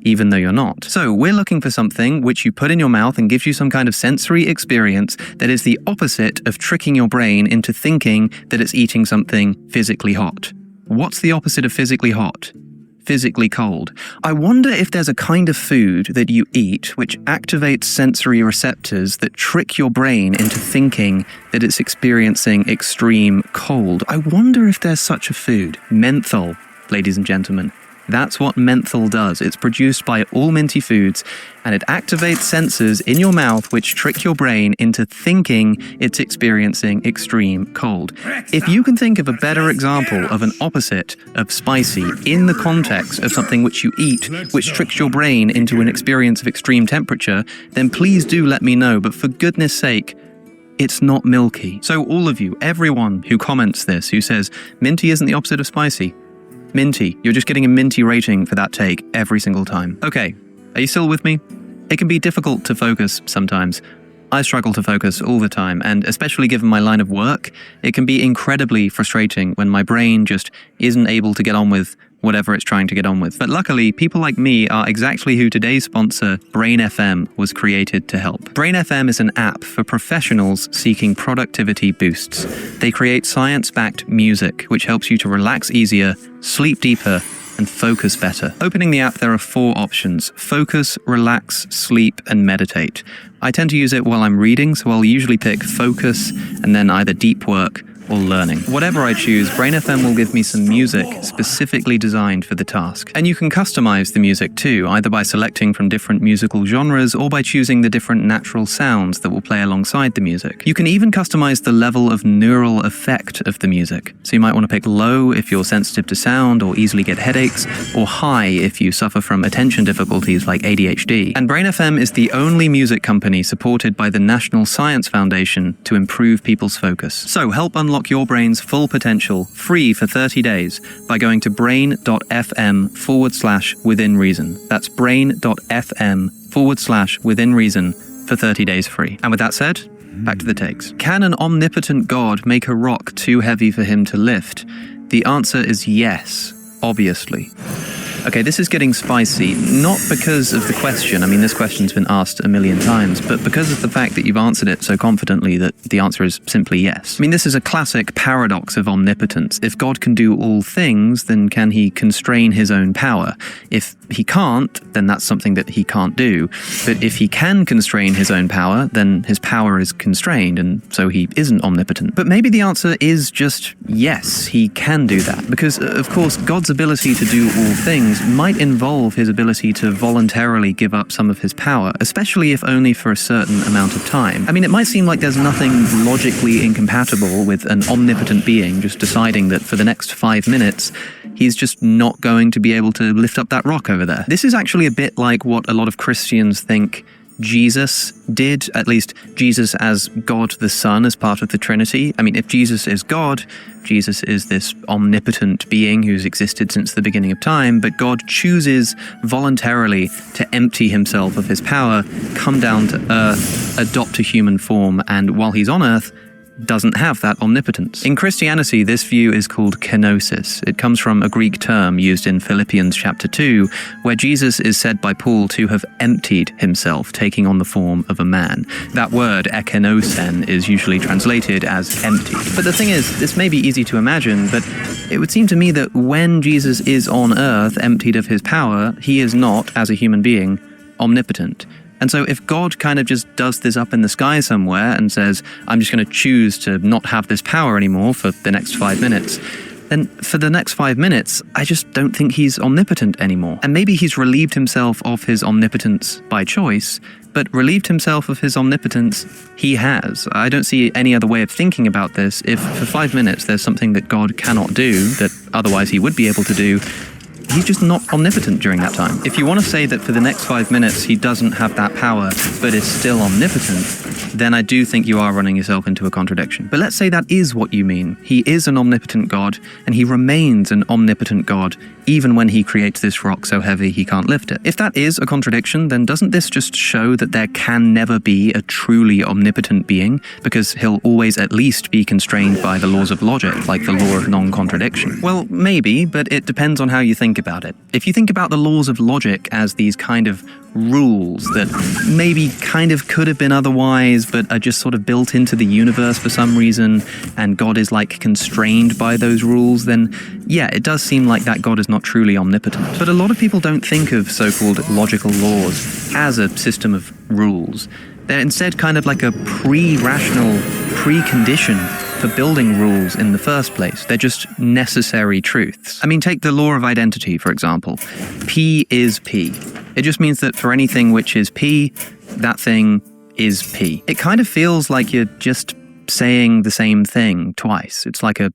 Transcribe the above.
even though you're not. So we're looking for something which you put in your mouth and gives you some kind of sensory experience that is the opposite of tricking your brain into thinking that it's eating something physically hot. What's the opposite of physically hot? Physically cold. I wonder if there's a kind of food that you eat which activates sensory receptors that trick your brain into thinking that it's experiencing extreme cold. I wonder if there's such a food. Menthol, ladies and gentlemen. That's what menthol does. It's produced by all minty foods, and it activates sensors in your mouth which trick your brain into thinking it's experiencing extreme cold. If you can think of a better example of an opposite of spicy in the context of something which you eat, which tricks your brain into an experience of extreme temperature, then please do let me know. But for goodness sake, it's not milky. So all of you, everyone who comments this, who says minty isn't the opposite of spicy, minty. You're just getting a minty rating for that take every single time. Okay, are you still with me? It can be difficult to focus sometimes. I struggle to focus all the time, and especially given my line of work, it can be incredibly frustrating when my brain just isn't able to get on with whatever it's trying to get on with. But luckily, people like me are exactly who today's sponsor, Brain FM, was created to help. Brain FM is an app for professionals seeking productivity boosts. They create science-backed music, which helps you to relax easier, sleep deeper, and focus better. Opening the app, there are 4 options: focus, relax, sleep, and meditate. I tend to use it while I'm reading, so I'll usually pick focus and then either deep work or learning. Whatever I choose, Brain FM will give me some music specifically designed for the task. And you can customize the music too, either by selecting from different musical genres or by choosing the different natural sounds that will play alongside the music. You can even customize the level of neural effect of the music. So you might want to pick low if you're sensitive to sound or easily get headaches, or high if you suffer from attention difficulties like ADHD. And Brain FM is the only music company supported by the National Science Foundation to improve people's focus. So help unlock your brain's full potential free for 30 days by going to brain.fm/within reason. That's brain.fm/within reason for 30 days free. And with that said, back to the takes. Can an omnipotent God make a rock too heavy for him to lift? The answer is yes, obviously. Okay, this is getting spicy, not because of the question. I mean, this question's been asked a million times, but because of the fact that you've answered it so confidently that the answer is simply yes. I mean, this is a classic paradox of omnipotence. If God can do all things, then can he constrain his own power? If he can't, then that's something that he can't do. But if he can constrain his own power, then his power is constrained, and so he isn't omnipotent. But maybe the answer is just yes, he can do that. Because, of course, God's ability to do all things might involve his ability to voluntarily give up some of his power, especially if only for a certain amount of time. I mean, it might seem like there's nothing logically incompatible with an omnipotent being just deciding that for the next 5 minutes, he's just not going to be able to lift up that rock over there. This is actually a bit like what a lot of Christians think Jesus did, at least Jesus as God the Son, as part of the Trinity. I mean, if Jesus is God, Jesus is this omnipotent being who's existed since the beginning of time, but God chooses voluntarily to empty himself of his power, come down to earth, adopt a human form, and while he's on earth, doesn't have that omnipotence. In Christianity, this view is called kenosis. It comes from a Greek term used in Philippians chapter 2, where Jesus is said by Paul to have emptied himself, taking on the form of a man. That word, ekenosen, is usually translated as empty. But the thing is, this may be easy to imagine, but it would seem to me that when Jesus is on earth, emptied of his power, he is not, as a human being, omnipotent. And so if God kind of just does this up in the sky somewhere and says, I'm just going to choose to not have this power anymore for the next 5 minutes, then for the next 5 minutes, I just don't think he's omnipotent anymore. And maybe he's relieved himself of his omnipotence by choice, but relieved himself of his omnipotence he has. I don't see any other way of thinking about this. If for 5 minutes there's something that God cannot do that otherwise he would be able to do, he's just not omnipotent during that time. If you want to say that for the next 5 minutes he doesn't have that power, but is still omnipotent, then I do think you are running yourself into a contradiction. But let's say that is what you mean. He is an omnipotent God, and he remains an omnipotent God, even when he creates this rock so heavy he can't lift it. If that is a contradiction, then doesn't this just show that there can never be a truly omnipotent being, because he'll always at least be constrained by the laws of logic, like the law of non-contradiction? Well, maybe, but it depends on how you think about it. If you think about the laws of logic as these kind of rules that maybe kind of could have been otherwise, but are just sort of built into the universe for some reason, and God is like constrained by those rules, then yeah, it does seem like that God is not truly omnipotent. But a lot of people don't think of so-called logical laws as a system of rules. They're instead kind of like a pre-rational precondition for building rules in the first place. They're just necessary truths. I mean, take the law of identity, for example. P is P. It just means that for anything which is P, that thing is P. It kind of feels like you're just saying the same thing twice. It's like a